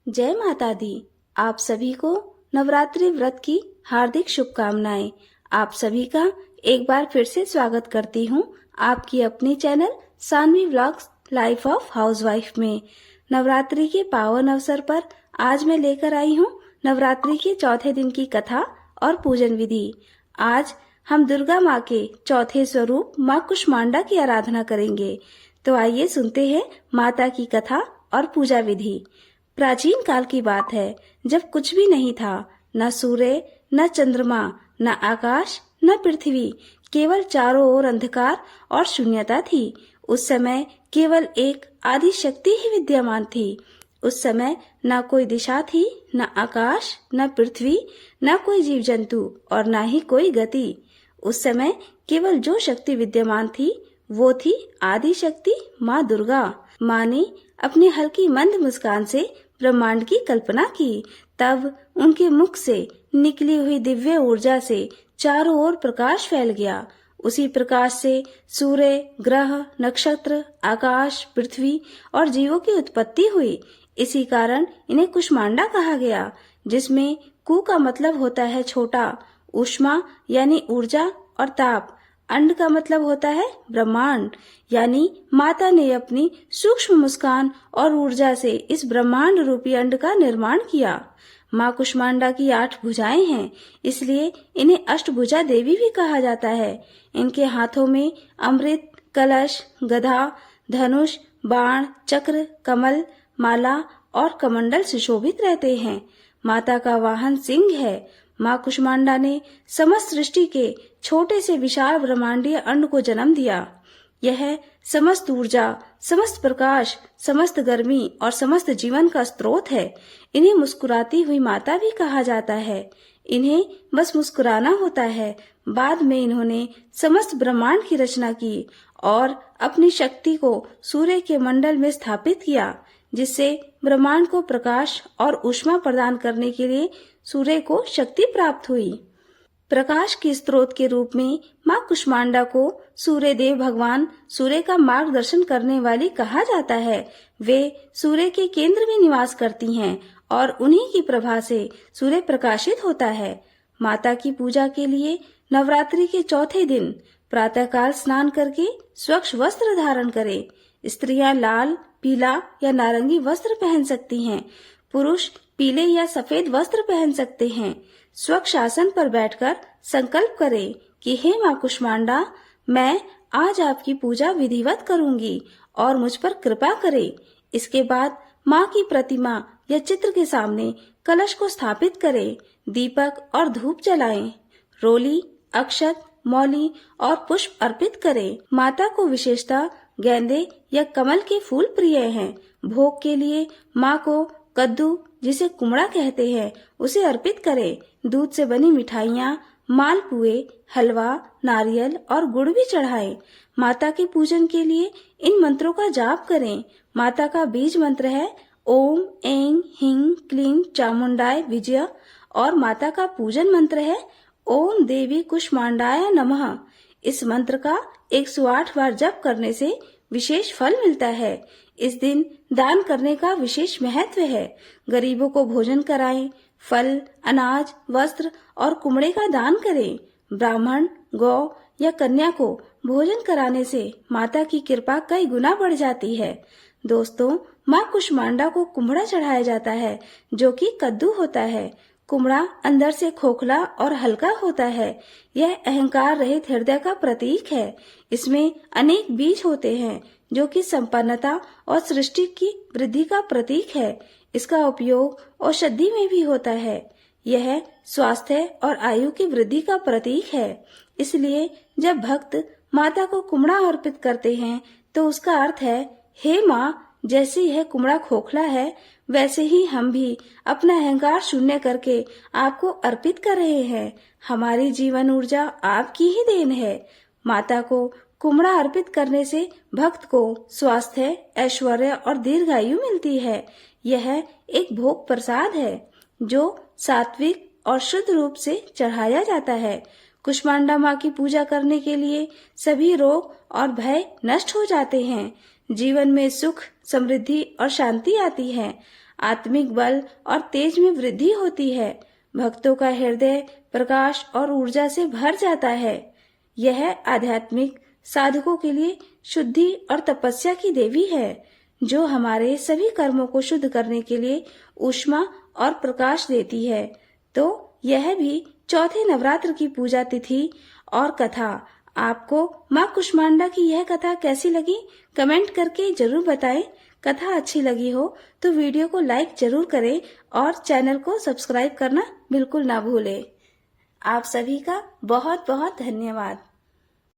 जय माता दी। आप सभी को नवरात्रि व्रत की हार्दिक शुभकामनाएं। आप सभी का एक बार फिर से स्वागत करती हूं आपकी अपनी channel Saanvi vlogs life of housewife में। नवरात्रि के पावन अवसर पर आज मैं लेकर आई हूं नवरात्रि के चौथे दिन की कथा और पूजन विधि। आज हम दुर्गा माँ के चौथे स्वरूप माँ कुष्मांडा की आराधना करेंगे। तो आइए सुनते हैं माता की कथा और पूजा विधि। प्राचीन काल की बात है, जब कुछ भी नहीं था, न सूर्य, न चंद्रमा, न आकाश, न पृथ्वी, केवल चारों ओर अंधकार और शून्यता थी। उस समय केवल एक आदि शक्ति ही विद्यमान थी। उस समय न कोई दिशा थी, न आकाश, न पृथ्वी, न कोई जीव जंतु और न ही कोई गति। उस समय केवल जो शक्ति विद्यमान थी वो थी आदि शक्ति माँ दुर्गा। माँ ने अपनी हल्की मंद मुस्कान से ब्रह्मांड की कल्पना की। तब उनके मुख से निकली हुई दिव्य ऊर्जा से चारों ओर प्रकाश फैल गया। उसी प्रकाश से सूर्य, ग्रह, नक्षत्र, आकाश, पृथ्वी और जीवों की उत्पत्ति हुई। इसी कारण इन्हें कुष्मांडा कहा गया, जिसमें कु का मतलब होता है छोटा, ऊष्मा यानी ऊर्जा और ताप, अंड का मतलब होता है ब्रह्मांड। यानी माता ने अपनी सूक्ष्म मुस्कान और ऊर्जा से इस ब्रह्मांड रूपी अंड का निर्माण किया। माँ कुष्मांडा की 8 भुजाएं हैं, इसलिए इन्हें अष्टभुजा देवी भी कहा जाता है। इनके हाथों में अमृत, कलश, गदा, धनुष, बाण, चक्र, कमल, माला और कमंडल सुशोभित रहते हैं। माता का वाहन सिंह है। माँ कुष्मांडा ने समस्त सृष्टि के छोटे से विशाल ब्रह्मांडीय अंड को जन्म दिया। यह समस्त ऊर्जा, समस्त प्रकाश, समस्त गर्मी और समस्त जीवन का स्रोत है। इन्हें मुस्कुराती हुई माता भी कहा जाता है। इन्हें बस मुस्कुराना होता है। बाद में इन्होंने समस्त ब्रह्मांड की रचना की और अपनी शक्ति को सूर्य के मंडल में स्थापित किया, जिससे ब्रह्मांड को प्रकाश और ऊष्मा प्रदान करने के लिए सूर्य को शक्ति प्राप्त हुई। प्रकाश के स्रोत के रूप में माँ कुष्मांडा को सूर्य देव भगवान सूर्य का मार्गदर्शन करने वाली कहा जाता है। वे सूर्य के केंद्र में निवास करती हैं और उन्हीं की प्रभा से सूर्य प्रकाशित होता है। माता की पूजा के लिए नवरात्रि के चौथे दिन प्रातःकाल स्नान करके स्वच्छ वस्त्र धारण करें। स्त्रियां लाल, पीला या नारंगी वस्त्र पहन सकती हैं। पुरुष पीले या सफेद वस्त्र पहन सकते हैं। स्वच्छ आसन पर बैठकर संकल्प करें कि हे माँ कुष्मांडा, मैं आज आपकी पूजा विधिवत करूंगी और मुझ पर कृपा करें। इसके बाद माँ की प्रतिमा या चित्र के सामने कलश को स्थापित करें। दीपक और धूप जलाएं। रोली, अक्षत, मौली और पुष्प अर्पित करें। माता को विशेषतः गेंदे या कमल के फूल प्रिय हैं। भोग के लिए माँ को कद्दू, जिसे कुमड़ा कहते हैं, उसे अर्पित करें। दूध से बनी मिठाइयाँ, मालपुए, हलवा, नारियल और गुड़ भी चढ़ाएं। माता के पूजन के लिए इन मंत्रों का जाप करें। माता का बीज मंत्र है ओम ऐं ह्रीं क्लीं चामुंडाय विजय और माता का पूजन मंत्र है ओम देवी कुष्मांडाय नमः। इस मंत्र का 108 बार जप करने से विशेष फल मिलता है। इस दिन दान करने का विशेष महत्व है। गरीबों को भोजन कराएं। फल, अनाज, वस्त्र और कुमड़े का दान करें। ब्राह्मण, गौ या कन्या को भोजन कराने से माता की कृपा कई गुना बढ़ जाती है। दोस्तों, माँ कुष्मांडा को कुमड़ा चढ़ाया जाता है, जो कि कद्दू होता है। कुमड़ा अंदर से खोखला और हल्का होता है। यह अहंकार रहित हृदय का प्रतीक है। इसमें अनेक बीज होते हैं, जो कि संपन्नता और सृष्टि की वृद्धि का प्रतीक है। इसका उपयोग औषधि में भी होता है। यह स्वास्थ्य और आयु की वृद्धि का प्रतीक है। इसलिए जब भक्त माता को कुमड़ा अर्पित करते हैं, तो उसका अर्थ है, हे माँ, जैसे यह कुमड़ा खोखला है, वैसे ही हम भी अपना अहंकार शून्य करके आपको अर्पित कर रहे हैं। हमारी जीवन ऊर्जा आपकी ही देन है। माता को कुमड़ा अर्पित करने से भक्त को स्वास्थ्य, ऐश्वर्य और दीर्घायु मिलती है। यह एक भोग प्रसाद है जो सात्विक और शुद्ध रूप से चढ़ाया जाता है। कुष्मांडा माँ की पूजा करने के लिए सभी रोग और भय नष्ट हो जाते हैं। जीवन में सुख, समृद्धि और शांति आती है। आत्मिक बल और तेज में वृद्धि होती है। भक्तों का हृदय प्रकाश और ऊर्जा से भर जाता है। यह आध्यात्मिक साधकों के लिए शुद्धि और तपस्या की देवी है, जो हमारे सभी कर्मों को शुद्ध करने के लिए ऊष्मा और प्रकाश देती है। तो यह भी चौथे नवरात्र की पूजा तिथि और कथा। आपको माँ कुष्मांडा की यह कथा कैसी लगी, कमेंट करके जरूर बताएं। कथा अच्छी लगी हो तो वीडियो को लाइक जरूर करें और चैनल को सब्सक्राइब करना बिल्कुल ना भूलें। आप सभी का बहुत बहुत धन्यवाद।